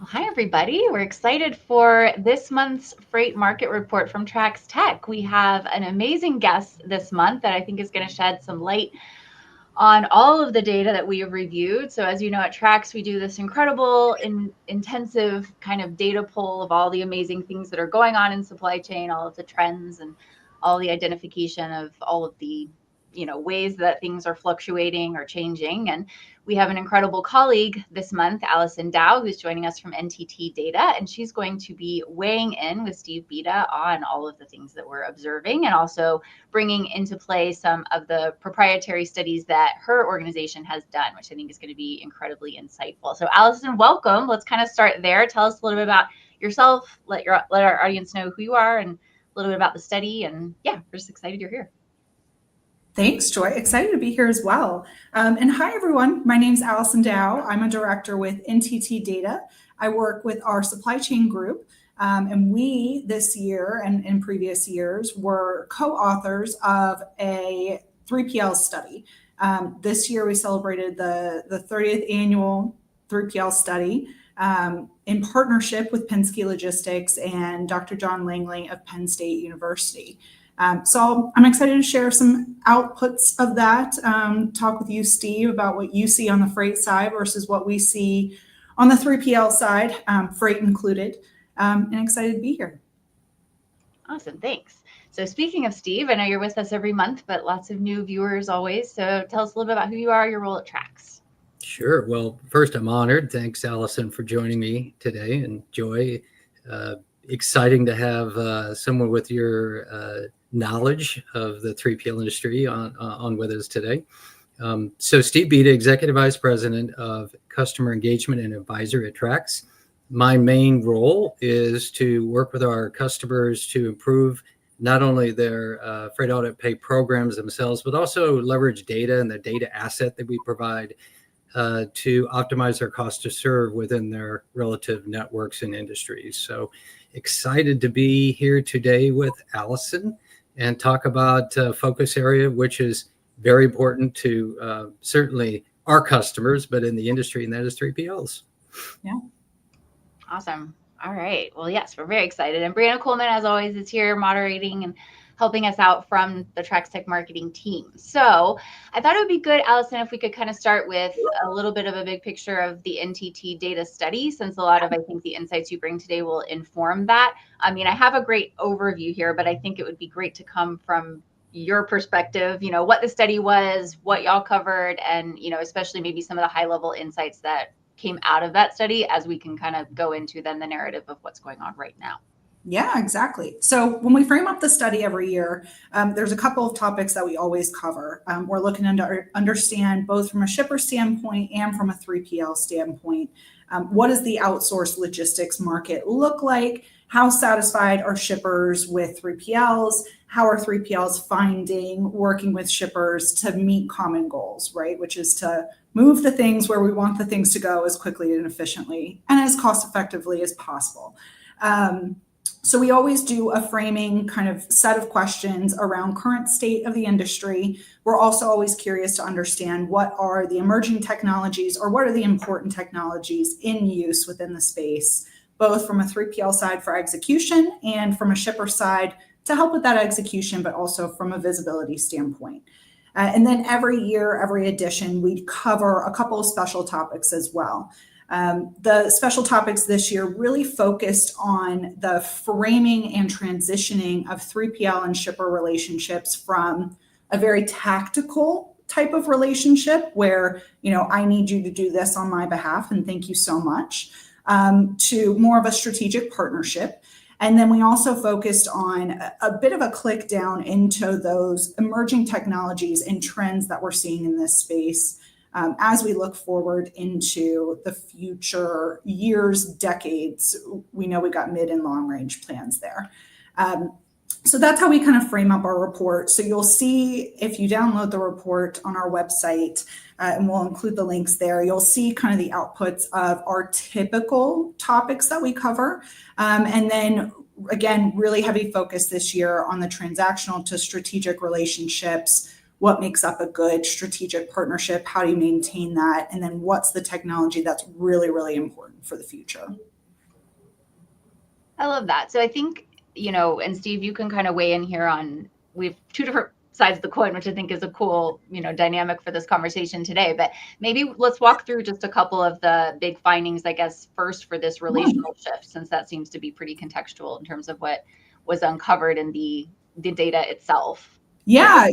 Well, hi, everybody. We're excited for this month's freight market report from Trax Tech. We have an amazing guest this month that I think is going to shed some light on all of the data that we have reviewed. So as you know, at Trax, we do this incredible, intensive kind of data pull of all the amazing things that are going on in supply chain, all of the trends and all the identification of all of the ways that things are fluctuating or changing. And we have an incredible colleague this month, Allison Dao, who's joining us from NTT DATA, and she's going to be weighing in with Steve Beta on all of the things that we're observing and also bringing into play some of the proprietary studies that her organization has done, which I think is going to be incredibly insightful. So Allison, welcome. Let's kind of start there. Tell us a little bit about yourself, let our audience know who you are and a little bit about the study. And yeah, we're just excited you're here. Thanks, Joy. Excited to be here as well. And hi, everyone. My name is Allison Dao. I'm a director with NTT DATA. I work with our supply chain group. And we, this year and in previous years, were co-authors of a 3PL study. This year, we celebrated the 30th annual 3PL study in partnership with Penske Logistics and Dr. John Langley of Penn State University. So I'm excited to share some outputs of that, talk with you, Steve, about what you see on the freight side versus what we see on the 3PL side, freight included, and excited to be here. Awesome, thanks. So speaking of Steve, I know you're with us every month, but lots of new viewers always. So tell us a little bit about who you are, your role at Trax. Sure. Well, first, I'm honored. Thanks, Allison, for joining me today. And Joy, exciting to have someone with your knowledge of the 3PL industry on with us today. So Steve Beta, Executive Vice President of Customer Engagement and Advisor at Trax. My main role is to work with our customers to improve not only their freight audit pay programs themselves, but also leverage data and the data asset that we provide to optimize their cost to serve within their relative networks and industries. So excited to be here today with Allison and talk about focus area, which is very important to certainly our customers, but in the industry, and that is 3PLs. Yeah. Awesome. All right. Well, yes, we're very excited. And Brianna Coleman, as always, is here moderating and helping us out from the Trax Tech marketing team. So I thought it would be good, Allison, if we could kind of start with a little bit of a big picture of the NTT data study, since a lot of, I think, the insights you bring today will inform that. I mean, I have a great overview here, but I think it would be great to come from your perspective, what the study was, what y'all covered, and, especially maybe some of the high level insights that came out of that study as we can kind of go into then the narrative of what's going on right now. Yeah, exactly. So when we frame up the study every year, there's a couple of topics that we always cover. We're looking to understand both from a shipper standpoint and from a 3PL standpoint, what does the outsourced logistics market look like? How satisfied are shippers with 3PLs? How are 3PLs finding working with shippers to meet common goals, right? Which is to move the things where we want the things to go as quickly and efficiently and as cost effectively as possible. So we always do a framing kind of set of questions around current state of the industry. We're also always curious to understand what are the emerging technologies or what are the important technologies in use within the space, both from a 3PL side for execution and from a shipper side to help with that execution, but also from a visibility standpoint. And then every year, every edition, we cover a couple of special topics as well. The special topics this year really focused on the framing and transitioning of 3PL and shipper relationships from a very tactical type of relationship where, I need you to do this on my behalf and thank you so much, to more of a strategic partnership. And then we also focused on a bit of a click down into those emerging technologies and trends that we're seeing in this space. As we look forward into the future years, decades, we know we got mid and long range plans there. So that's how we kind of frame up our report. So you'll see if you download the report on our website, and we'll include the links there, you'll see kind of the outputs of our typical topics that we cover. And then again, really heavy focus this year on the transactional to strategic relationships. What makes up a good strategic partnership? How do you maintain that? And then what's the technology that's really, really important for the future? I love that. So I think, and Steve, you can kind of weigh in here on, we've two different sides of the coin, which I think is a cool, dynamic for this conversation today. But maybe let's walk through just a couple of the big findings, I guess, first for this relational shift, since that seems to be pretty contextual in terms of what was uncovered in the data itself. Yeah,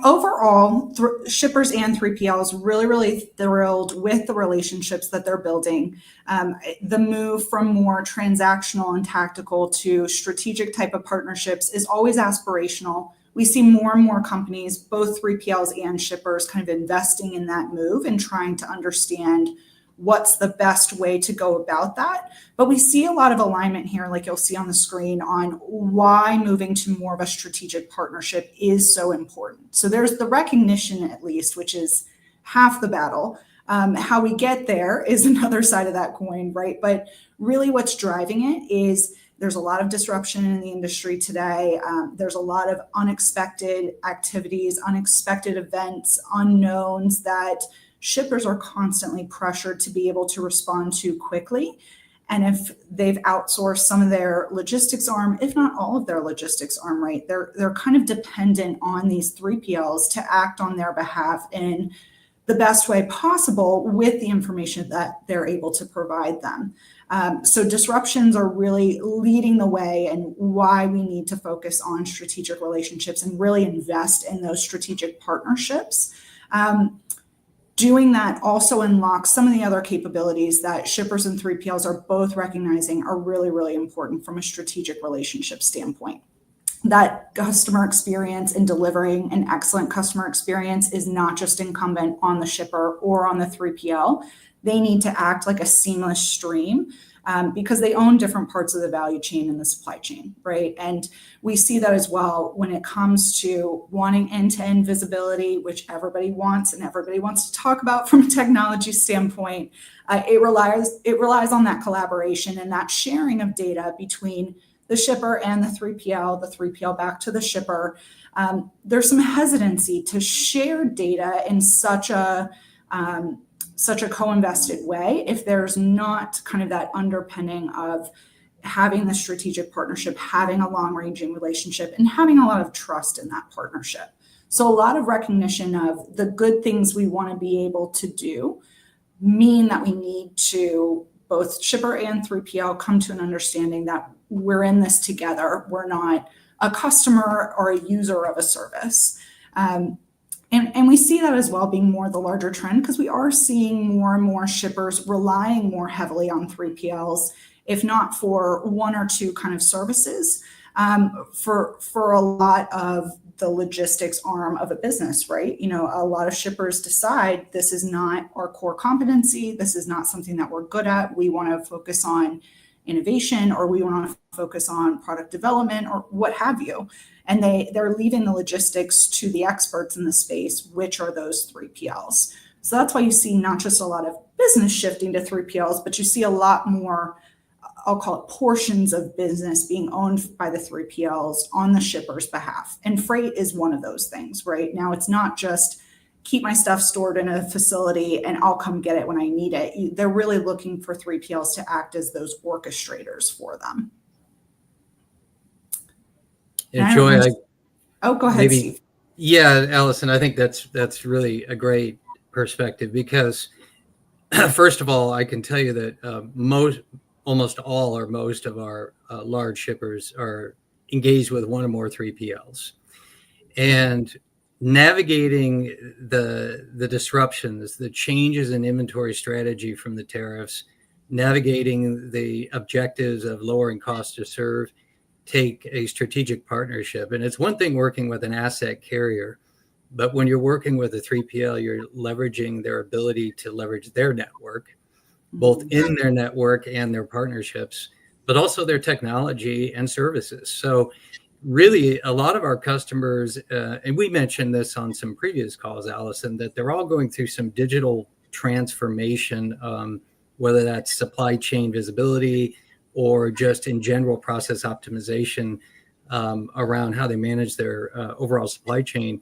overall, shippers and 3PLs really thrilled with the relationships that they're building. The move from more transactional and tactical to strategic type of partnerships is always aspirational. We see more and more companies, both 3PLs and shippers, kind of investing in that move and trying to understand what's the best way to go about that. But we see a lot of alignment here, like you'll see on the screen, on why moving to more of a strategic partnership is so important. So there's the recognition, at least, which is half the battle. How we get there is another side of that coin, right? But really what's driving it is there's a lot of disruption in the industry today. There's a lot of unexpected activities, unexpected events, unknowns that shippers are constantly pressured to be able to respond to quickly. And if they've outsourced some of their logistics arm, if not all of their logistics arm, right, they're kind of dependent on these 3PLs to act on their behalf in the best way possible with the information that they're able to provide them. So disruptions are really leading the way, and why we need to focus on strategic relationships and really invest in those strategic partnerships. Doing that also unlocks some of the other capabilities that shippers and 3PLs are both recognizing are really important from a strategic relationship standpoint. That customer experience and delivering an excellent customer experience is not just incumbent on the shipper or on the 3PL. They need to act like a seamless stream because they own different parts of the value chain and the supply chain, right? And we see that as well when it comes to wanting end-to-end visibility, which everybody wants and everybody wants to talk about from a technology standpoint. It relies on that collaboration and that sharing of data between the shipper and the 3PL back to the shipper. There's some hesitancy to share data in such a co-invested way if there's not kind of that underpinning of having the strategic partnership, having a long-ranging relationship, and having a lot of trust in that partnership. So a lot of recognition of the good things we want to be able to do mean that we need to, both shipper and 3PL, come to an understanding that we're in this together. We're not a customer or a user of a service. And we see that as well being more the larger trend, because we are seeing more and more shippers relying more heavily on 3PLs, if not for one or two kind of services, for a lot of the logistics arm of a business, right? A lot of shippers decide this is not our core competency. This is not something that we're good at. We want to focus on innovation, or we want to focus on product development, or what have you. And they're leaving the logistics to the experts in the space, which are those 3PLs. So that's why you see not just a lot of business shifting to 3PLs, but you see a lot more, I'll call it, portions of business being owned by the 3PLs on the shipper's behalf. And freight is one of those things, right? Now, it's not just keep my stuff stored in a facility and I'll come get it when I need it. They're really looking for 3PLs to act as those orchestrators for them. And Joy, go ahead, Steve. Yeah, Allison, I think that's really a great perspective, because first of all, I can tell you that almost all or most of our large shippers are engaged with one or more 3PLs, and navigating the disruptions, the changes in inventory strategy from the tariffs, navigating the objectives of lowering cost to serve, take a strategic partnership. And it's one thing working with an asset carrier, but when you're working with a 3PL, you're leveraging their ability to leverage their network, both in their network and their partnerships, but also their technology and services. So really, a lot of our customers, and we mentioned this on some previous calls, Allison, that they're all going through some digital transformation, whether that's supply chain visibility or just in general process optimization around how they manage their overall supply chain.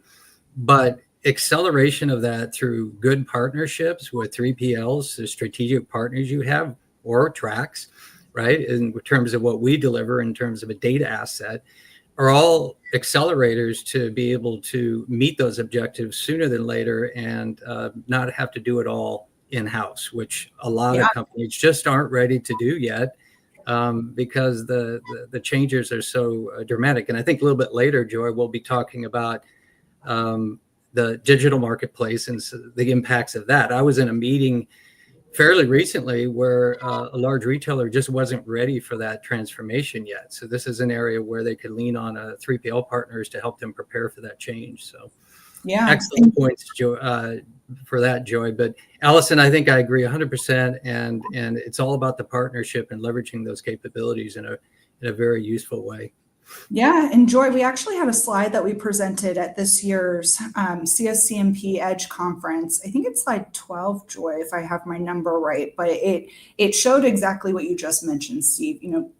But acceleration of that through good partnerships with 3PLs, the strategic partners you have, or tracks, right, in terms of what we deliver in terms of a data asset, are all accelerators to be able to meet those objectives sooner than later and not have to do it all in-house, which a lot of companies just aren't ready to do yet because the changes are so dramatic. And I think a little bit later, Joy, we'll be talking about the digital marketplace and the impacts of that. I was in a meeting fairly recently where a large retailer just wasn't ready for that transformation yet. So this is an area where they could lean on 3PL partners to help them prepare for that change. So excellent points, for that, Joy. But Allison, I think I agree 100%. And it's all about the partnership and leveraging those capabilities in a very useful way. Yeah, and Joy, we actually had a slide that we presented at this year's CSCMP Edge conference. I think it's slide 12, Joy, if I have my number right. But it showed exactly what you just mentioned, Steve. Even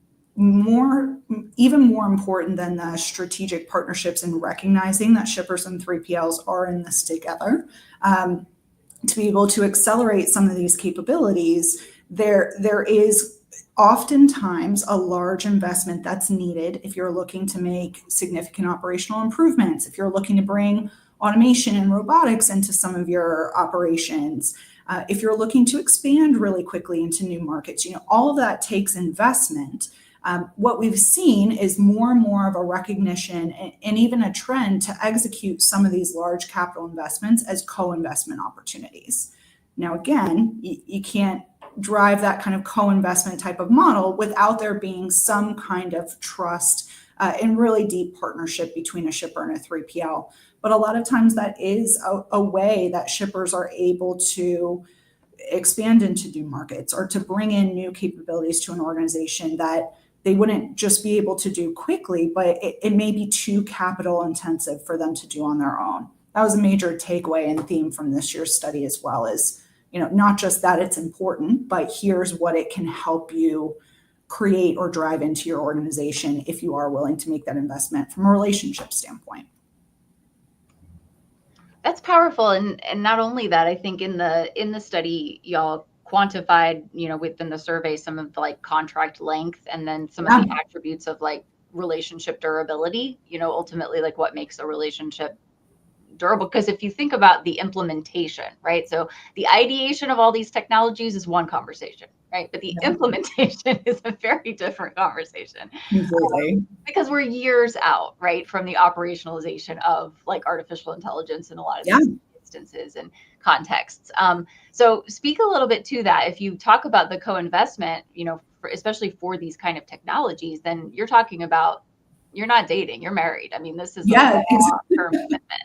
more important than the strategic partnerships and recognizing that shippers and 3PLs are in this together. To be able to accelerate some of these capabilities, there is oftentimes a large investment that's needed if you're looking to make significant operational improvements, if you're looking to bring automation and robotics into some of your operations, if you're looking to expand really quickly into new markets. All of that takes investment. What we've seen is more and more of a recognition and even a trend to execute some of these large capital investments as co-investment opportunities. Now, again, you can't drive that kind of co-investment type of model without there being some kind of trust and really deep partnership between a shipper and a 3PL. But a lot of times that is a way that shippers are able to expand into new markets or to bring in new capabilities to an organization that they wouldn't just be able to do quickly, but it may be too capital intensive for them to do on their own. That was a major takeaway and theme from this year's study as well, is not just that it's important, but here's what it can help you create or drive into your organization if you are willing to make that investment from a relationship standpoint. That's powerful. And not only that, I think in the study, y'all quantified, within the survey, some of the contract length and then some of the attributes of relationship durability, ultimately what makes a relationship durable. Because if you think about the implementation, right? So the ideation of all these technologies is one conversation, right? But the implementation is a very different conversation. Because we're years out, right, from the operationalization of artificial intelligence in a lot of these instances and contexts. So speak a little bit to that. If you talk about the co-investment, especially for these kind of technologies, then you're talking about, you're not dating, you're married. I mean, this is a long-term commitment.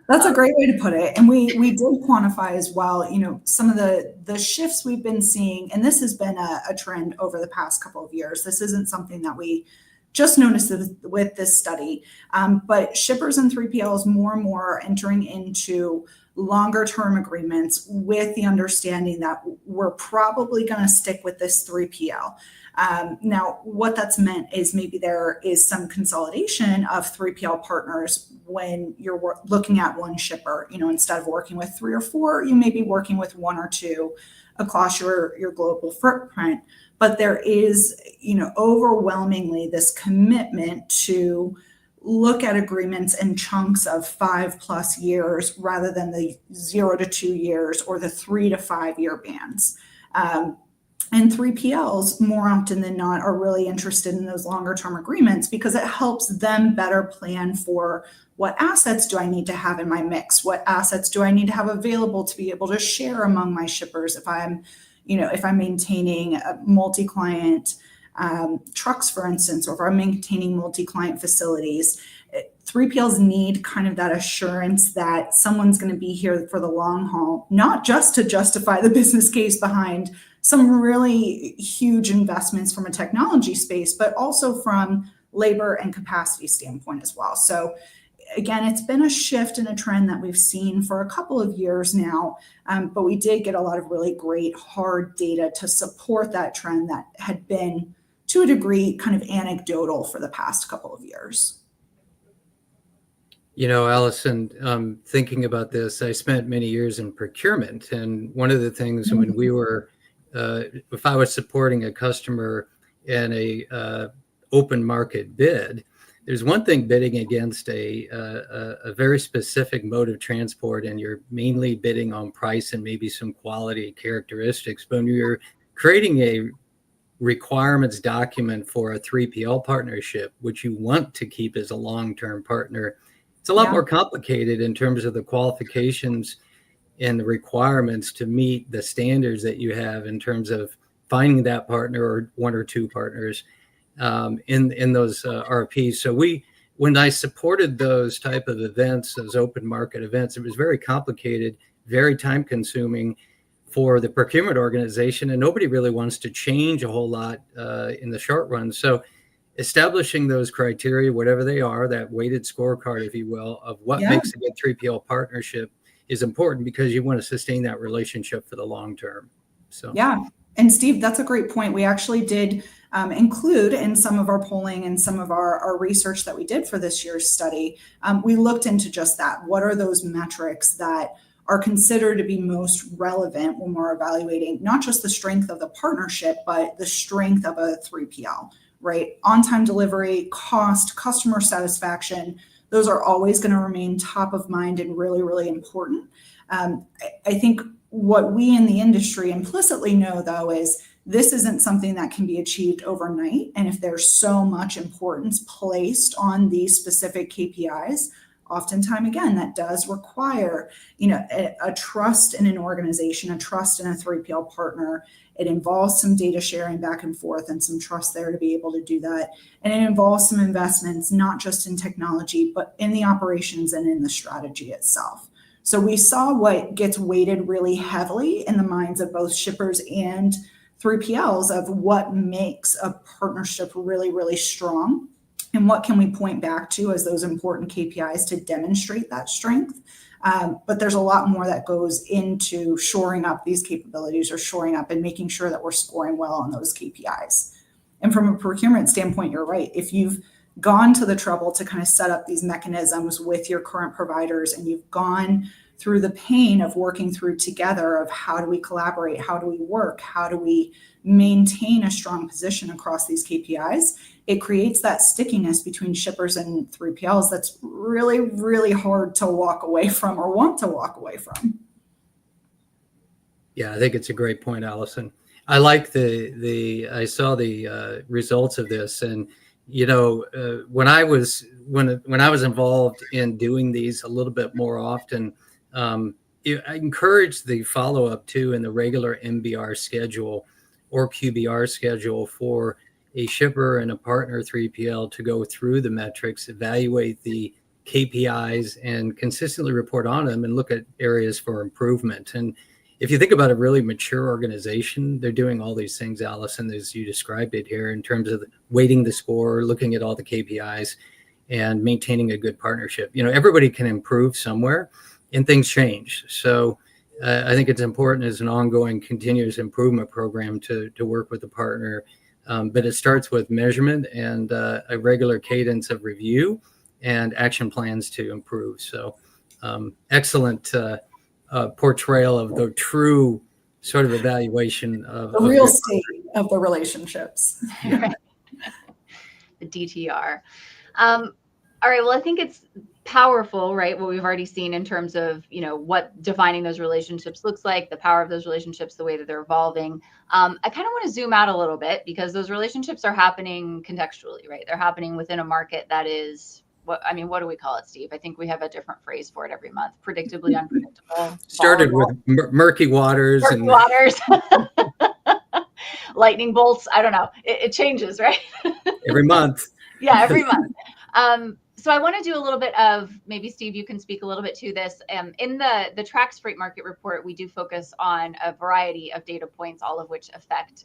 That's a great way to put it. And we did quantify as well, some of the shifts we've been seeing, and this has been a trend over the past couple of years. This isn't something that we just noticed with this study, but shippers and 3PLs more and more are entering into longer term agreements with the understanding that we're probably going to stick with this 3PL. Now, what that's meant is maybe there is some consolidation of 3PL partners when you're looking at one shipper. Instead of working with 3 or 4, you may be working with 1 or 2 across your global footprint. But there is, overwhelmingly this commitment to look at agreements in chunks of 5+ years rather than the 0 to 2 years or the 3 to 5 year bands. And 3PLs, more often than not, are really interested in those longer term agreements because it helps them better plan for what assets do I need to have in my mix? What assets do I need to have available to be able to share among my shippers if I'm maintaining a multi-client trucks, for instance, or if I'm maintaining multi-client facilities. 3PLs need kind of that assurance that someone's going to be here for the long haul, not just to justify the business case behind some really huge investments from a technology space, but also from labor and capacity standpoint as well. So again, it's been a shift and a trend that we've seen for a couple of years now, but we did get a lot of really great hard data to support that trend that had been, to a degree, kind of anecdotal for the past couple of years. Allison, thinking about this, I spent many years in procurement. And one of the things when we were, if I was supporting a customer in a open market bid, there's one thing bidding against a very specific mode of transport, and you're mainly bidding on price and maybe some quality characteristics. But when you're creating a requirements document for a 3PL partnership, which you want to keep as a long-term partner, it's a lot more complicated in terms of the qualifications and the requirements to meet the standards that you have in terms of finding that partner or one or two partners in those RFPs. So when I supported those type of events, those open market events, it was very complicated, very time consuming for the procurement organization, and nobody really wants to change a whole lot in the short run. So establishing those criteria, whatever they are, that weighted scorecard, if you will, of what makes a good 3PL partnership is important, because you want to sustain that relationship for the long term. So and Steve, that's a great point. We actually did include in some of our polling and some of our research that we did for this year's study, we looked into just that. What are those metrics that are considered to be most relevant when we're evaluating not just the strength of the partnership, but the strength of a 3PL, right? On-time delivery, cost, customer satisfaction, those are always going to remain top of mind and really, really important. I think what we in the industry implicitly know, though, is this isn't something that can be achieved overnight. And if there's so much importance placed on these specific KPIs, oftentimes, again, that does require, a trust in an organization, a trust in a 3PL partner. It involves some data sharing back and forth and some trust there to be able to do that. And it involves some investments, not just in technology, but in the operations and in the strategy itself. So we saw what gets weighted really heavily in the minds of both shippers and 3PLs of what makes a partnership really, really strong. And what can we point back to as those important KPIs to demonstrate that strength? But there's a lot more that goes into shoring up these capabilities or shoring up and making sure that we're scoring well on those KPIs. And from a procurement standpoint, you're right. If you've gone to the trouble to kind of set up these mechanisms with your current providers, and you've gone through the pain of working through together of how do we collaborate, how do we work, how do we maintain a strong position across these KPIs, it creates that stickiness between shippers and 3PLs that's really, really hard to walk away from or want to walk away from. Yeah, I think it's a great point, Allison. I like I saw the results of this, and when I was involved in doing these a little bit more often, I encouraged the follow-up too in the regular MBR schedule or QBR schedule for a shipper and a partner 3PL to go through the metrics, evaluate the KPIs, and consistently report on them and look at areas for improvement. And if you think about a really mature organization, they're doing all these things, Allison, as you described it here, in terms of weighting the score, looking at all the KPIs, and maintaining a good partnership. Everybody can improve somewhere, and things change. So I think it's important as an ongoing continuous improvement program to work with the partner. But it starts with measurement and a regular cadence of review and action plans to improve. So excellent portrayal of the true sort of evaluation of the real state of the relationships. Right. The DTR. All right. Well, I think it's powerful, right? What we've already seen in terms of, what defining those relationships looks like, the power of those relationships, the way that they're evolving. I kind of want to zoom out a little bit, because those relationships are happening contextually, right? They're happening within a market that is, what do we call it, Steve? I think we have a different phrase for it every month. Predictably unpredictable. Started with murky waters. Lightning bolts. I don't know. It changes, right? Every month. Yeah, every month. So I want to do a little bit of, maybe Steve, you can speak a little bit to this. In the TRACS Freight Market Report, we do focus on a variety of data points, all of which affect,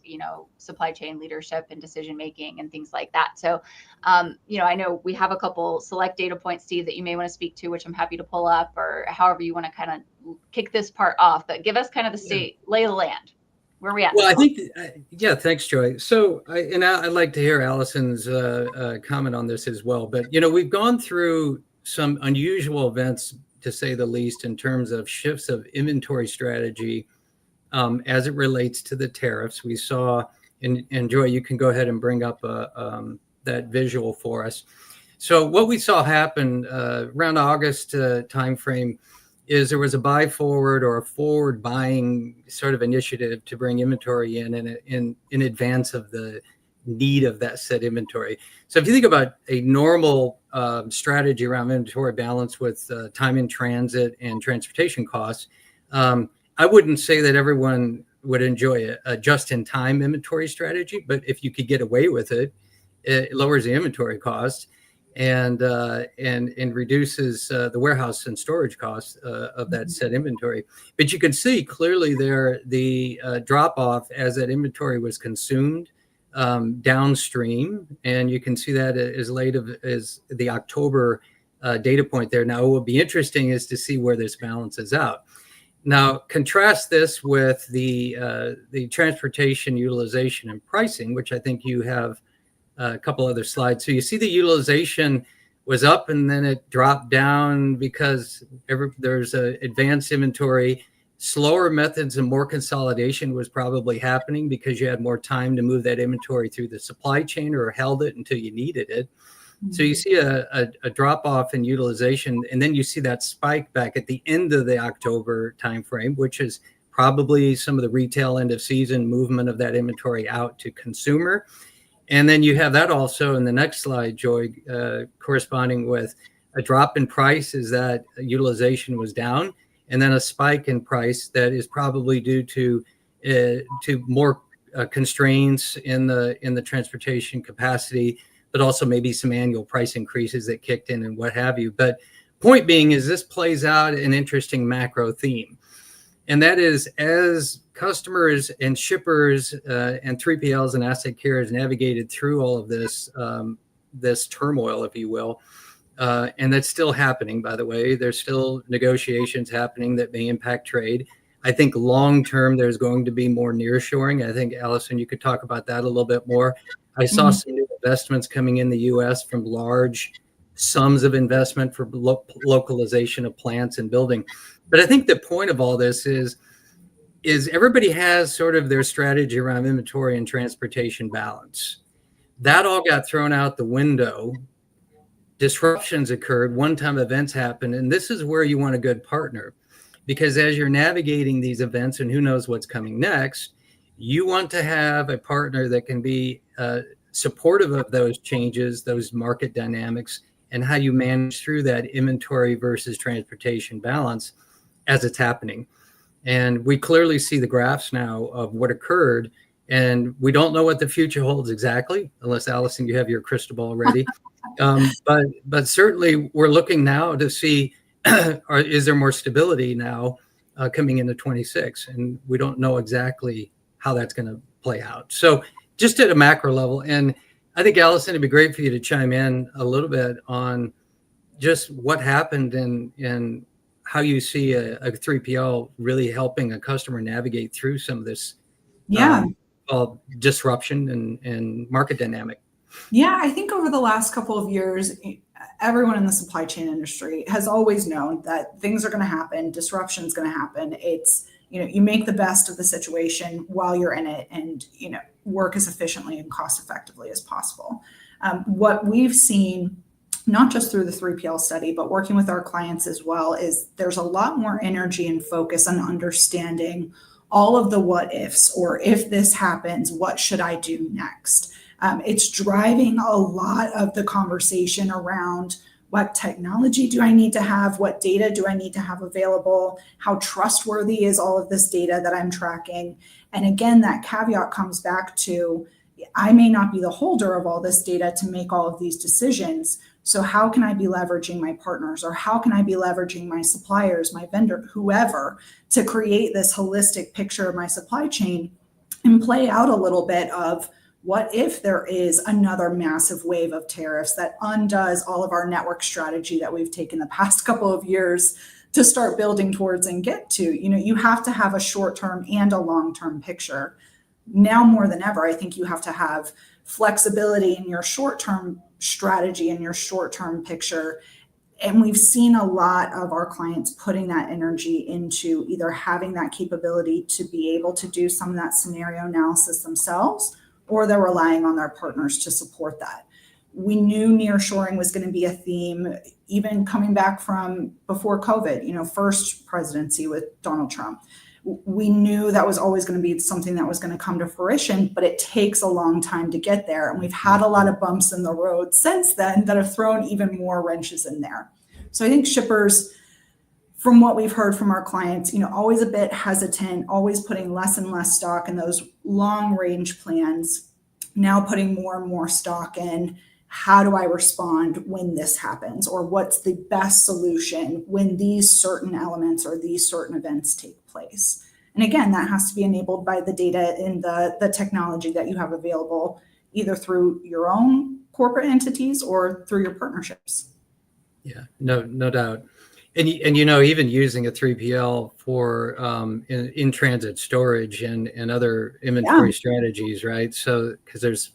supply chain leadership and decision making and things like that. So, I know we have a couple select data points, Steve, that you may want to speak to, which I'm happy to pull up, or however you want to kind of kick this part off. But give us kind of the lay of the land. Where are we at? Well, I think, thanks, Joy. So, I'd like to hear Allison's comment on this as well. But, we've gone through some unusual events, to say the least, in terms of shifts of inventory strategy as it relates to the tariffs. We saw And Joy, you can go ahead and bring up that visual for us. So what we saw happen around August timeframe is there was a buy forward or a forward buying sort of initiative to bring inventory in advance of the need of that said inventory. So if you think about a normal strategy around inventory balance with time in transit and transportation costs, I wouldn't say that everyone would enjoy a just-in-time inventory strategy, but if you could get away with it, it lowers the inventory cost and reduces the warehouse and storage costs of that said inventory. But you can see clearly there the drop off as that inventory was consumed downstream, and you can see that as late as the October data point there. Now, what will be interesting is to see where this balances out. Now, contrast this with the transportation utilization and pricing, which I think you have a couple other slides. So you see the utilization was up and then it dropped down because there's an advanced inventory. Slower methods and more consolidation was probably happening because you had more time to move that inventory through the supply chain or held it until you needed it. So you see a drop off in utilization, and then you see that spike back at the end of the October timeframe, which is probably some of the retail end of season movement of that inventory out to consumer. And then you have that also in the next slide, Joy, corresponding with a drop in price as that utilization was down, and then a spike in price that is probably due to more constraints in the transportation capacity, but also maybe some annual price increases that kicked in and what have you. But point being is this plays out an interesting macro theme. And that is as customers and shippers and 3PLs and asset carriers navigated through all of this, this turmoil, if you will, and that's still happening, by the way. There's still negotiations happening that may impact trade. I think long-term, there's going to be more nearshoring. I think, Allison, you could talk about that a little bit more. I saw some new investments coming in the U.S. from large sums of investment for localization of plants and building. But I think the point of all this is everybody has sort of their strategy around inventory and transportation balance. That all got thrown out the window. Disruptions occurred, one-time events happened, and this is where you want a good partner. Because as you're navigating these events and who knows what's coming next, you want to have a partner that can be supportive of those changes, those market dynamics, and how you manage through that inventory versus transportation balance as it's happening. And we clearly see the graphs now of what occurred, and we don't know what the future holds exactly, unless, Allison, you have your crystal ball ready. But certainly we're looking now to see, is there more stability now coming into 26? And we don't know exactly how that's going to play out. So just at a macro level, and I think, Allison, it'd be great for you to chime in a little bit on just what happened and how you see a 3PL really helping a customer navigate through some of this disruption and market dynamic. Yeah, I think over the last couple of years, everyone in the supply chain industry has always known that things are going to happen, disruption is going to happen. It's, you make the best of the situation while you're in it and, work as efficiently and cost effectively as possible. What we've seen, not just through the 3PL study, but working with our clients as well, is there's a lot more energy and focus on understanding all of the what ifs, or if this happens, what should I do next? It's driving a lot of the conversation around what technology do I need to have? What data do I need to have available? How trustworthy is all of this data that I'm tracking? And again, that caveat comes back to, I may not be the holder of all this data to make all of these decisions. So how can I be leveraging my partners, or how can I be leveraging my suppliers, my vendor, whoever, to create this holistic picture of my supply chain and play out a little bit of, what if there is another massive wave of tariffs that undoes all of our network strategy that we've taken the past couple of years to start building towards and get to? You have to have a short-term and a long-term picture. Now more than ever, I think you have to have flexibility in your short-term strategy and your short-term picture. And we've seen a lot of our clients putting that energy into either having that capability to be able to do some of that scenario analysis themselves, or they're relying on their partners to support that. We knew nearshoring was going to be a theme, even coming back from before COVID, first presidency with Donald Trump. We knew that was always going to be something that was going to come to fruition, but it takes a long time to get there. And we've had a lot of bumps in the road since then that have thrown even more wrenches in there. So I think shippers, from what we've heard from our clients, always a bit hesitant, always putting less and less stock in those long range plans, now putting more and more stock in how do I respond when this happens, or what's the best solution when these certain elements or these certain events take place. And again, that has to be enabled by the data and the technology that you have available, either through your own corporate entities or through your partnerships. Yeah, no doubt. And even using a 3PL for in transit storage and other inventory strategies, right? So because there's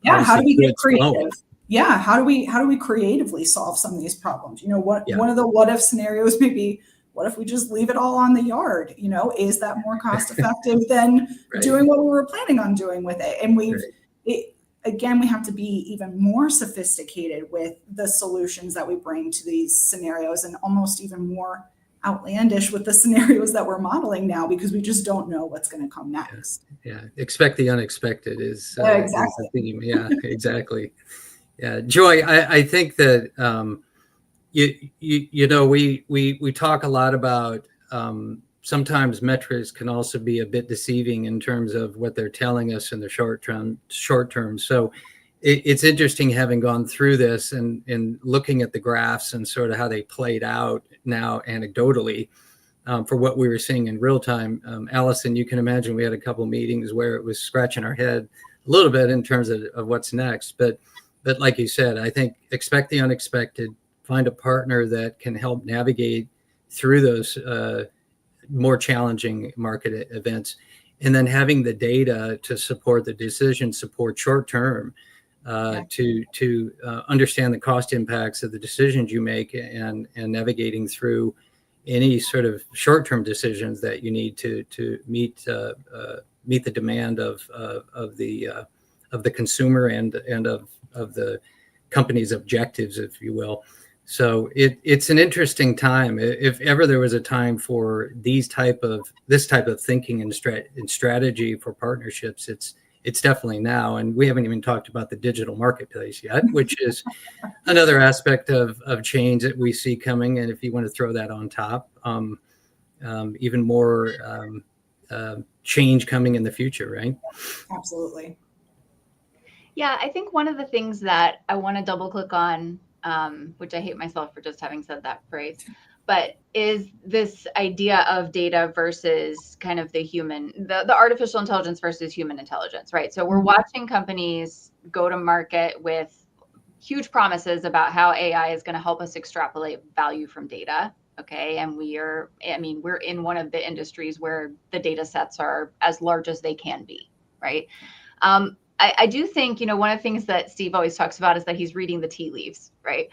how do we get creative? Yeah, how do we creatively solve some of these problems? One of the what if scenarios may be, what if we just leave it all on the yard? Is that more cost effective than doing what we were planning on doing with it? And again, we have to be even more sophisticated with the solutions that we bring to these scenarios, and almost even more outlandish with the scenarios that we're modeling now, because we just don't know what's going to come next. Yeah. Expect the unexpected is exactly. the theme. Yeah, exactly. Yeah, Joy, I think that we talk a lot about sometimes metrics can also be a bit deceiving in terms of what they're telling us in the short term. So it's interesting, having gone through this and looking at the graphs and sort of how they played out now anecdotally for what we were seeing in real time. Allison, you can imagine we had a couple meetings where it was scratching our head a little bit in terms of what's next. But like you said, I think expect the unexpected, find a partner that can help navigate through those more challenging market events, and then having the data to support the decision support short term to understand the cost impacts of the decisions you make, and navigating through any sort of short term decisions that you need to meet the demand of the consumer and of the company's objectives, if you will. So it's an interesting time. If ever there was a time for this type of thinking and strategy for partnerships, it's definitely now. And we haven't even talked about the digital marketplace yet, which is another aspect of change that we see coming. And if you want to throw that on top, even more change coming in the future, right? Absolutely. Yeah, I think one of the things that I want to double click on, which I hate myself for just having said that phrase, but is this idea of data versus kind of the artificial intelligence versus human intelligence, right? So we're watching companies go to market with huge promises about how AI is going to help us extrapolate value from data. Okay. And we're in one of the industries where the data sets are as large as they can be, right? I do think, one of the things that Steve always talks about is that he's reading the tea leaves, right?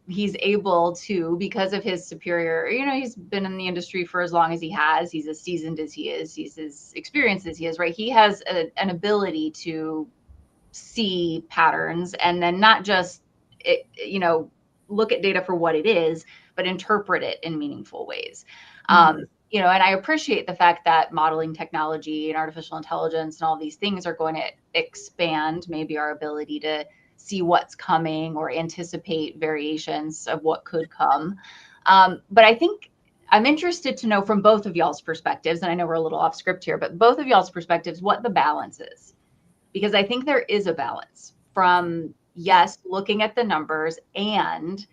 He's able to, because of his superior, he's been in the industry for as long as he has. He's as seasoned as he is. He's as experienced as he is, right? He has an ability to see patterns and then not just, look at data for what it is, but interpret it in meaningful ways. And I appreciate the fact that modeling technology and artificial intelligence and all these things are going to expand maybe our ability to see what's coming or anticipate variations of what could come. But I think I'm interested to know from both of y'all's perspectives, and I know we're a little off script here, but both of y'all's perspectives, what the balance is. Because I think there is a balance from, yes, looking at the numbers and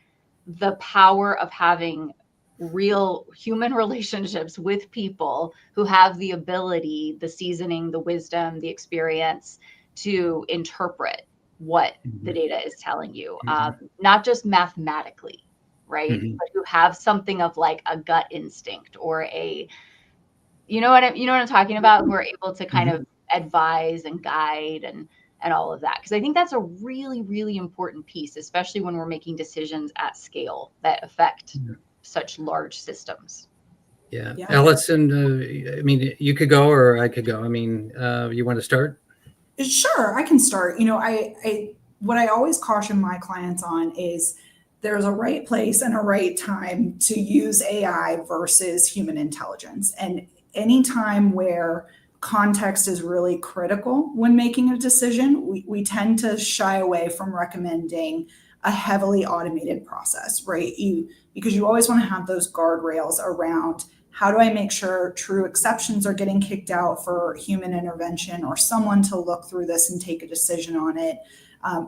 the power of having real human relationships with people who have the ability, the seasoning, the wisdom, the experience to interpret what the data is telling you, not just mathematically, right? But who have something of like a gut instinct or you know what I'm talking about? Who are able to kind of advise and guide and all of that. Because I think that's a really, really important piece, especially when we're making decisions at scale that affect such large systems. Yeah. Allison, you could go or I could go. You want to start? Sure, I can start. What I always caution my clients on is there's a right place and a right time to use AI versus human intelligence. And any time where context is really critical when making a decision, we tend to shy away from recommending a heavily automated process, right? Because you always want to have those guardrails around how do I make sure true exceptions are getting kicked out for human intervention or someone to look through this and take a decision on it?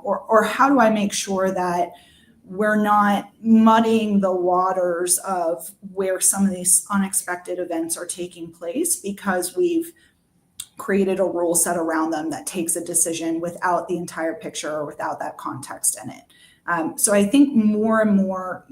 Or how do I make sure that we're not muddying the waters of where some of these unexpected events are taking place because we've created a rule set around them that takes a decision without the entire picture or without that context in it. So I think more and more,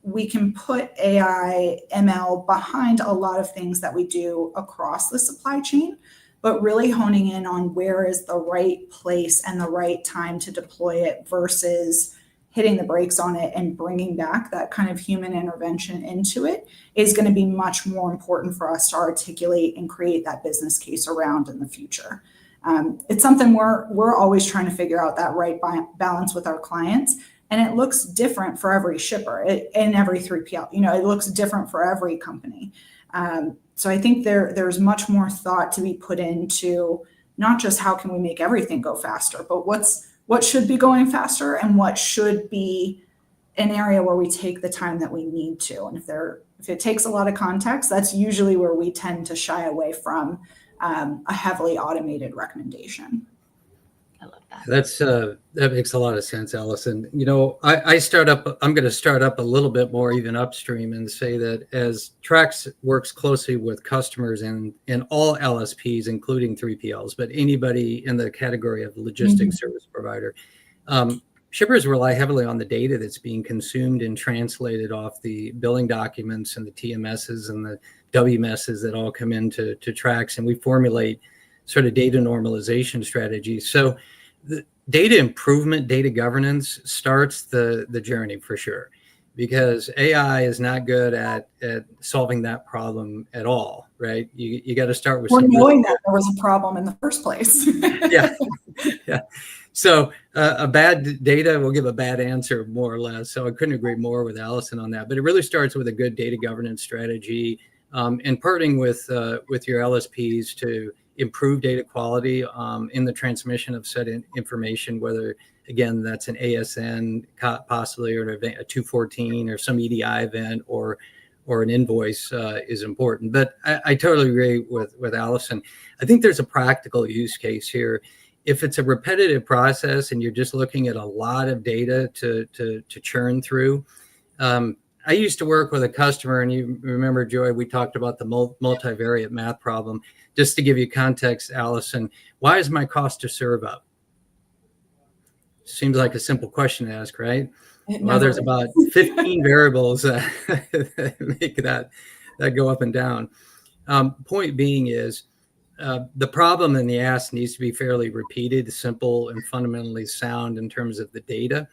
we can put AI, ML behind a lot of things that we do across the supply chain, but really honing in on where is the right place and the right time to deploy it versus hitting the brakes on it and bringing back that kind of human intervention into it is going to be much more important for us to articulate and create that business case around in the future. It's something we're always trying to figure out that right balance with our clients. And it looks different for every shipper and every 3PL. It looks different for every company. So I think there's much more thought to be put into not just how can we make everything go faster, but what should be going faster and what should be an area where we take the time that we need to. And if it takes a lot of context, that's usually where we tend to shy away from a heavily automated recommendation. I love that. That makes a lot of sense, Allison. I'm going to start up a little bit more even upstream and say that as Trax works closely with customers and all LSPs, including 3PLs, but anybody in the category of logistics service provider, shippers rely heavily on the data that's being consumed and translated off the billing documents and the TMSs and the WMSs that all come into Trax, and we formulate sort of data normalization strategies. So the data improvement, data governance starts the journey for sure, because AI is not good at solving that problem at all, right? You got to start with knowing that there was a problem in the first place. Yeah. So a bad data will give a bad answer, more or less. So I couldn't agree more with Allison on that. But it really starts with a good data governance strategy, and partnering with your LSPs to improve data quality in the transmission of said information, whether, again, that's an ASN possibly, or a 214 or some EDI event or an invoice is important. But I totally agree with Allison. I think there's a practical use case here. If it's a repetitive process and you're just looking at a lot of data to churn through, I used to work with a customer, and you remember, Joy, we talked about the multivariate math problem. Just to give you context, Allison, why is my cost to serve up? Seems like a simple question to ask, right? Well, there's about 15 variables that make that go up and down. Point being is the problem in the ask needs to be fairly repeated, simple, and fundamentally sound in terms of the data.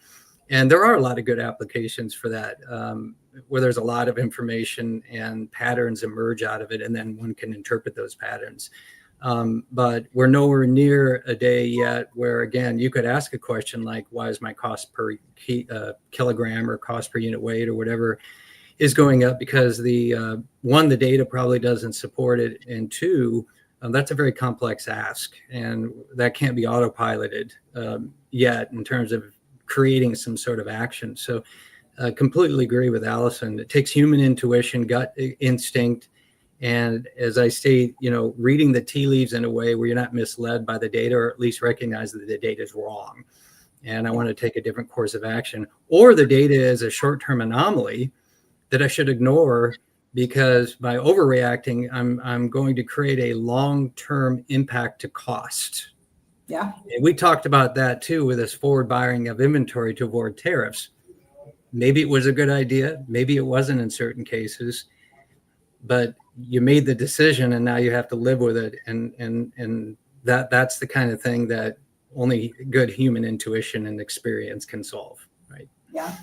And there are a lot of good applications for that, where there's a lot of information and patterns emerge out of it, and then one can interpret those patterns. But we're nowhere near a day yet where, again, you could ask a question like, why is my cost per kilogram or cost per unit weight or whatever is going up? Because the data probably doesn't support it, and two, that's a very complex ask, and that can't be autopiloted yet in terms of creating some sort of action. So I completely agree with Allison. It takes human intuition, gut instinct, and as I state, reading the tea leaves in a way where you're not misled by the data, or at least recognize that the data is wrong and I want to take a different course of action, or the data is a short-term anomaly that I should ignore because by overreacting, I'm going to create a long-term impact to cost. Yeah. And we talked about that too with this forward buying of inventory to avoid tariffs. Maybe it was a good idea. Maybe it wasn't in certain cases, but you made the decision and now you have to live with it. And that's the kind of thing that only good human intuition and experience can solve, right? Yeah.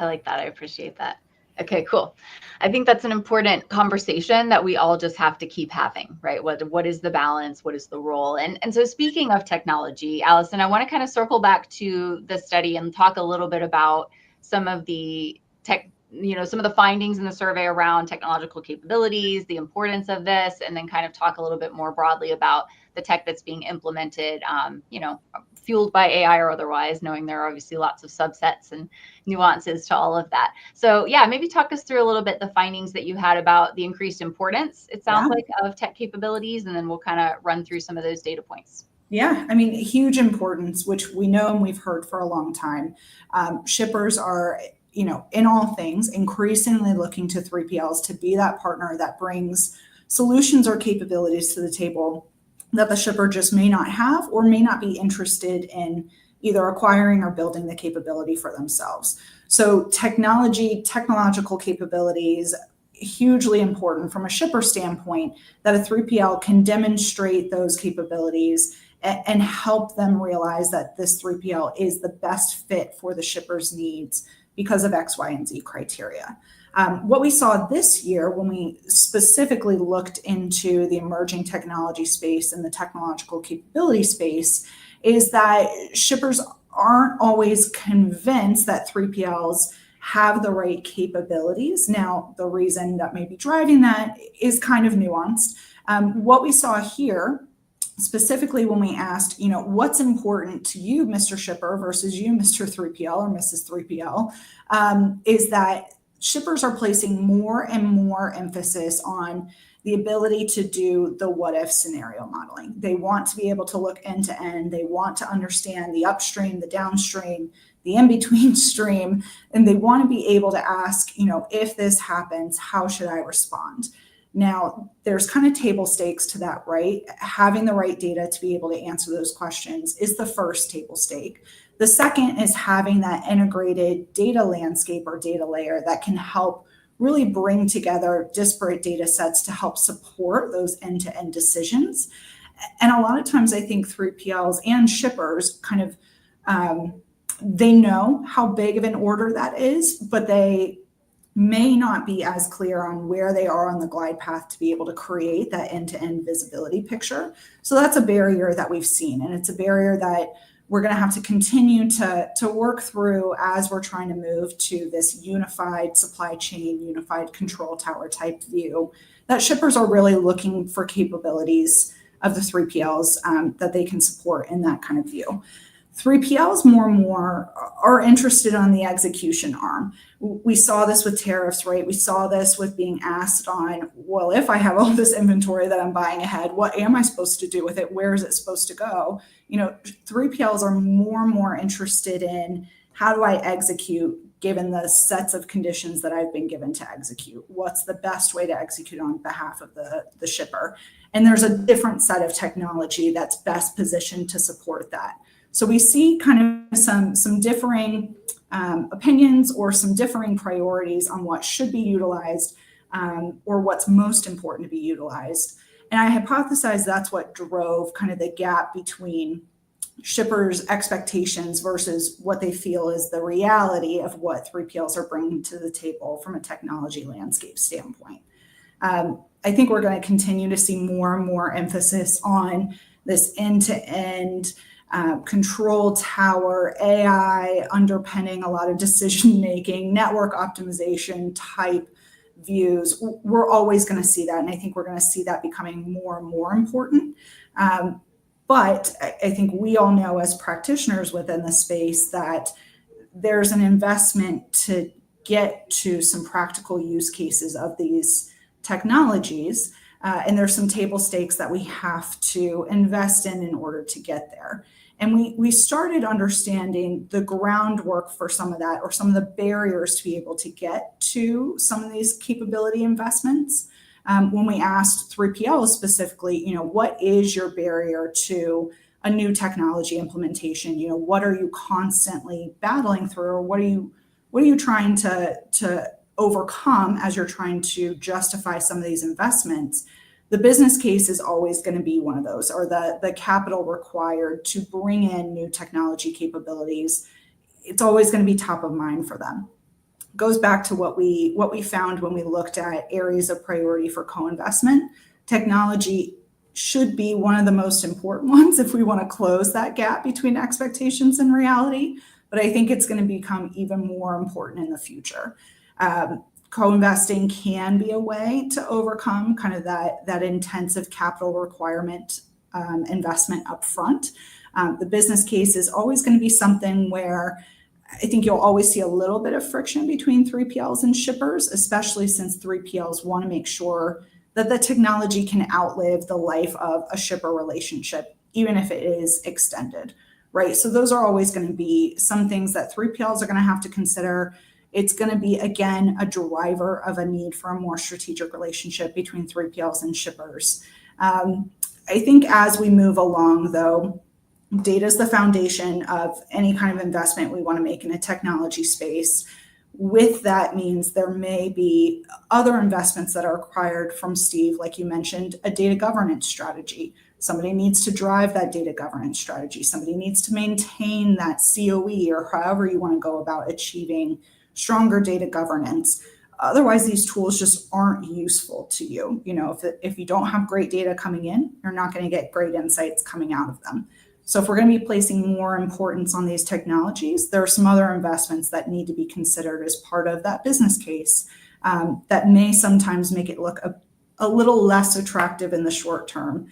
I like that. I appreciate that. Okay, cool. I think that's an important conversation that we all just have to keep having, right? What is the balance? What is the role? And so speaking of technology, Allison, I want to kind of circle back to the study and talk a little bit about some of the some of the findings in the survey around technological capabilities, the importance of this, and then kind of talk a little bit more broadly about the tech that's being implemented, fueled by AI or otherwise, knowing there are obviously lots of subsets and nuances to all of that. So yeah, maybe talk us through a little bit the findings that you had about the increased importance, it sounds like, of tech capabilities, and then we'll kind of run through some of those data points. Yeah, I mean, huge importance, which we know and we've heard for a long time. Shippers are, in all things, increasingly looking to 3PLs to be that partner that brings solutions or capabilities to the table that the shipper just may not have or may not be interested in either acquiring or building the capability for themselves. So technological capabilities, hugely important from a shipper standpoint, that a 3PL can demonstrate those capabilities and help them realize that this 3PL is the best fit for the shipper's needs because of X, Y, and Z criteria. What we saw this year when we specifically looked into the emerging technology space and the technological capability space is that shippers aren't always convinced that 3PLs have the right capabilities. Now, the reason that may be driving that is kind of nuanced. What we saw here, specifically when we asked, what's important to you, Mr. Shipper, versus you, Mr. 3PL or Mrs. 3PL, is that shippers are placing more and more emphasis on the ability to do the what if scenario modeling. They want to be able to look end to end. They want to understand the upstream, the downstream, the in-between stream, and they want to be able to ask, if this happens, how should I respond? Now, there's kind of table stakes to that, right? Having the right data to be able to answer those questions is the first table stake. The second is having that integrated data landscape or data layer that can help really bring together disparate data sets to help support those end-to-end decisions. And a lot of times I think 3PLs and shippers kind of, they know how big of an order that is, but they may not be as clear on where they are on the glide path to be able to create that end-to-end visibility picture. So that's a barrier that we've seen, and it's a barrier that we're going to have to continue to work through as we're trying to move to this unified supply chain, unified control tower type view, that shippers are really looking for capabilities of the 3PLs that they can support in that kind of view. 3PLs more and more are interested on the execution arm. We saw this with tariffs, right? We saw this with being asked on, well, if I have all this inventory that I'm buying ahead, what am I supposed to do with it? Where is it supposed to go? 3PLs are more and more interested in how do I execute given the sets of conditions that I've been given to execute? What's the best way to execute on behalf of the shipper? And there's a different set of technology that's best positioned to support that. So we see kind of some differing opinions or some differing priorities on what should be utilized or what's most important to be utilized. And I hypothesize that's what drove kind of the gap between shippers' expectations versus what they feel is the reality of what 3PLs are bringing to the table from a technology landscape standpoint. I think we're going to continue to see more and more emphasis on this end-to-end control tower, AI underpinning a lot of decision-making, network optimization type views. We're always going to see that. And I think we're going to see that becoming more and more important. But I think we all know as practitioners within the space that there's an investment to get to some practical use cases of these technologies. And there's some table stakes that we have to invest in order to get there. And we started understanding the groundwork for some of that, or some of the barriers to be able to get to some of these capability investments. When we asked 3PLs specifically, what is your barrier to a new technology implementation? What are you constantly battling through, or what are you trying to overcome as you're trying to justify some of these investments? The business case is always going to be one of those, or the capital required to bring in new technology capabilities. It's always going to be top of mind for them. goes back to what we found when we looked at areas of priority for co-investment. Technology should be one of the most important ones if we want to close that gap between expectations and reality. But I think it's going to become even more important in the future. Co-investing can be a way to overcome kind of that intensive capital requirement investment upfront. The business case is always going to be something where I think you'll always see a little bit of friction between 3PLs and shippers, especially since 3PLs want to make sure that the technology can outlive the life of a shipper relationship, even if it is extended, right? So those are always going to be some things that 3PLs are going to have to consider. It's going to be, again, a driver of a need for a more strategic relationship between 3PLs and shippers. I think as we move along, though, data is the foundation of any kind of investment we want to make in a technology space. With that means there may be other investments that are required from Steve, like you mentioned, a data governance strategy. Somebody needs to drive that data governance strategy. Somebody needs to maintain that COE, or however you want to go about achieving stronger data governance. Otherwise, these tools just aren't useful to you. If you don't have great data coming in, you're not going to get great insights coming out of them. So if we're going to be placing more importance on these technologies, there are some other investments that need to be considered as part of that business case that may sometimes make it look a little less attractive in the short term.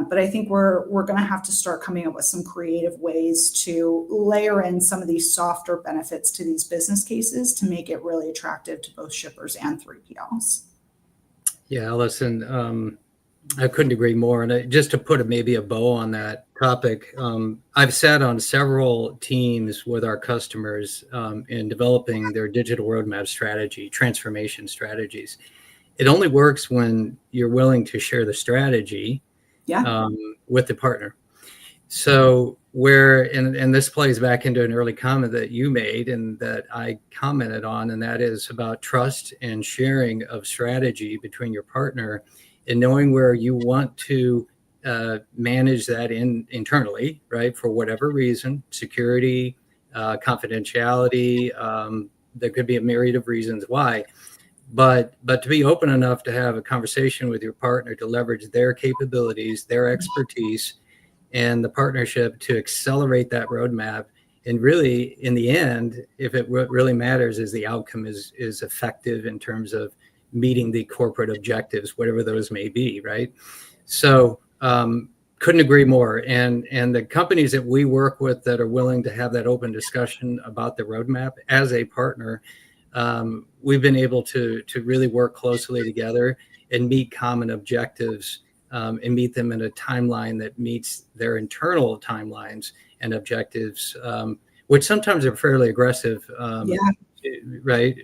But I think we're going to have to start coming up with some creative ways to layer in some of these softer benefits to these business cases to make it really attractive to both shippers and 3PLs. Yeah, Allison, I couldn't agree more. And just to put maybe a bow on that topic, I've sat on several teams with our customers in developing their digital roadmap strategy, transformation strategies. It only works when you're willing to share the strategy with the partner. So and this plays back into an early comment that you made and that I commented on, and that is about trust and sharing of strategy between your partner and knowing where you want to manage that internally, right? For whatever reason, security, confidentiality, there could be a myriad of reasons why. But to be open enough to have a conversation with your partner to leverage their capabilities, their expertise, and the partnership to accelerate that roadmap. And really, in the end, if it really matters is the outcome is effective in terms of meeting the corporate objectives, whatever those may be, right? So couldn't agree more. And the companies that we work with that are willing to have that open discussion about the roadmap as a partner, we've been able to really work closely together and meet common objectives and meet them in a timeline that meets their internal timelines and objectives, which sometimes are fairly aggressive, right,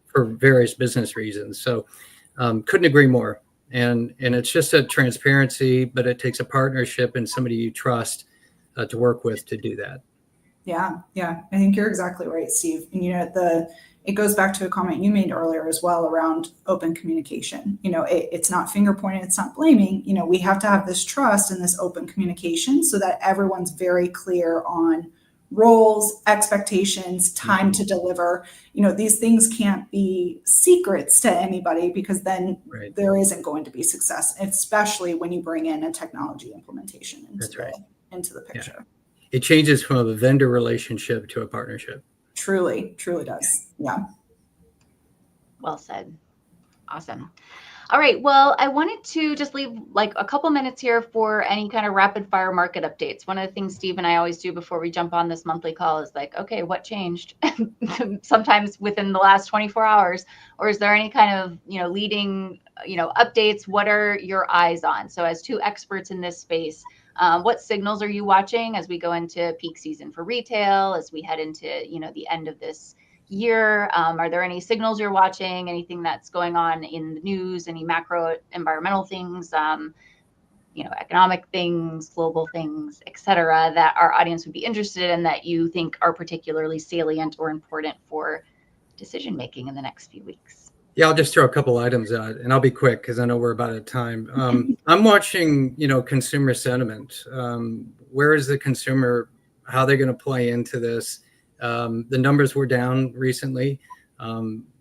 for various business reasons. So couldn't agree more. And it's just a transparency, but it takes a partnership and somebody you trust to work with to do that. Yeah. I think you're exactly right, Steve. And it goes back to a comment you made earlier as well around open communication. It's not finger pointing, it's not blaming. We have to have this trust and this open communication so that everyone's very clear on roles, expectations, time to deliver. These things can't be secrets to anybody because then there isn't going to be success, especially when you bring in a technology implementation into the picture. Yeah. It changes from a vendor relationship to a partnership. Truly does. Yeah. Well said. Awesome. All right. Well, I wanted to just leave like a couple minutes here for any kind of rapid fire market updates. One of the things Steve and I always do before we jump on this monthly call is like, okay, what changed? Sometimes within the last 24 hours, or is there any kind of, leading, updates? What are your eyes on? So as two experts in this space, what signals are you watching as we go into peak season for retail, as we head into, the end of this year? Are there any signals you're watching, anything that's going on in the news, any macro environmental things, economic things, global things, et cetera, that our audience would be interested in that you think are particularly salient or important for decision making in the next few weeks? Yeah, I'll just throw a couple items out, and I'll be quick because I know we're about out of time. I'm watching, consumer sentiment. Where is the consumer? How they're going to play into this? The numbers were down recently.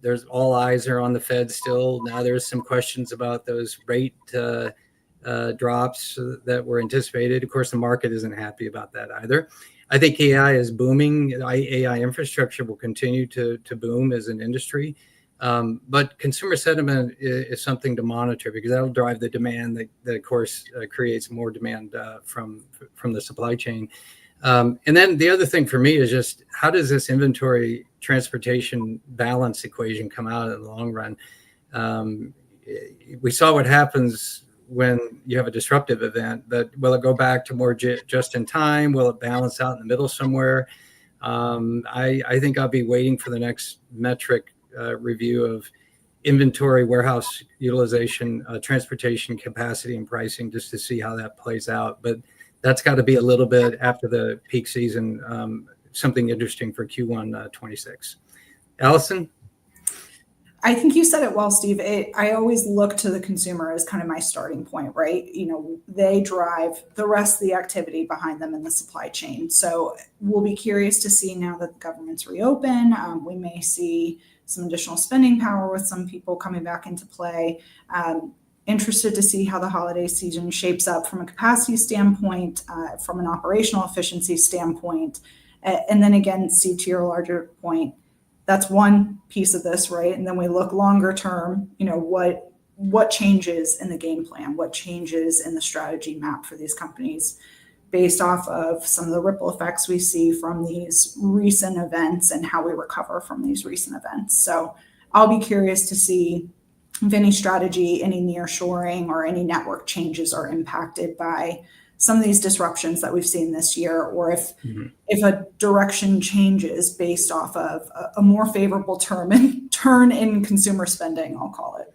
There's all eyes are on the Fed still. Now there's some questions about those rate drops that were anticipated. Of course, the market isn't happy about that either. I think AI is booming. AI infrastructure will continue to boom as an industry. But consumer sentiment is something to monitor because that'll drive the demand that of course, creates more demand from the supply chain. And then the other thing for me is just how does this inventory transportation balance equation come out in the long run? We saw what happens when you have a disruptive event, but will it go back to more just in time? Will it balance out in the middle somewhere? I think I'll be waiting for the next metric review of inventory, warehouse utilization, transportation capacity, and pricing just to see how that plays out. But that's got to be a little bit after the peak season, something interesting for Q1 26. Allison? I think you said it well, Steve. I always look to the consumer as kind of my starting point, right? They drive the rest of the activity behind them in the supply chain. So we'll be curious to see now that the government's reopen. We may see some additional spending power with some people coming back into play. Interested to see how the holiday season shapes up from a capacity standpoint, from an operational efficiency standpoint. And then again, Steve, to your larger point, that's one piece of this, right? And then we look longer term, what changes in the game plan, what changes in the strategy map for these companies based off of some of the ripple effects we see from these recent events and how we recover from these recent events. So I'll be curious to see if any strategy, any nearshoring, or any network changes are impacted by some of these disruptions that we've seen this year, or if a direction changes based off of a more favorable turn in consumer spending, I'll call it.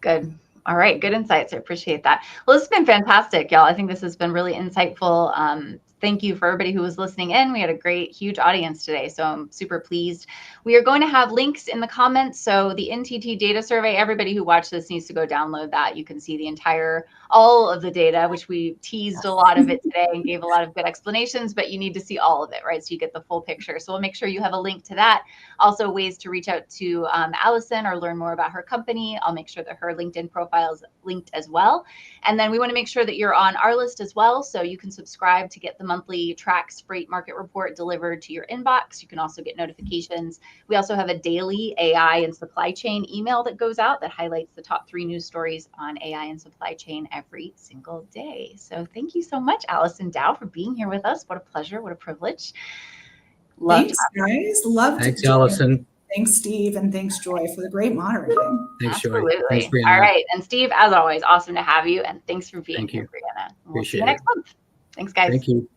Good. All right. Good insights. I appreciate that. Well, this has been fantastic, y'all. I think this has been really insightful. Thank you for everybody who was listening in. We had a great, huge audience today, so I'm super pleased. We are going to have links in the comments. So the NTT data survey, everybody who watched this needs to go download that. You can see the all of the data, which we teased a lot of it today and gave a lot of good explanations, but you need to see all of it, right? So you get the full picture. So we'll make sure you have a link to that. Also ways to reach out to Allison or learn more about her company. I'll make sure that her LinkedIn profile is linked as well. And then we want to make sure that you're on our list as well. So you can subscribe to get the monthly Trax Freight Market Report delivered to your inbox. You can also get notifications. We also have a daily AI and supply chain email that goes out that highlights the top 3 news stories on AI and supply chain every single day. So thank you so much, Allison Dao, for being here with us. What a pleasure. What a privilege. Thanks, guys. Thanks, Allison. Thanks, Steve, and thanks, Joy, for the great moderating. Thanks, Joy. Absolutely. Thanks, All right. And Steve, as always, awesome to have you. And thanks for being here, Brianna. We'll see you next month. Thanks, guys. Thank you.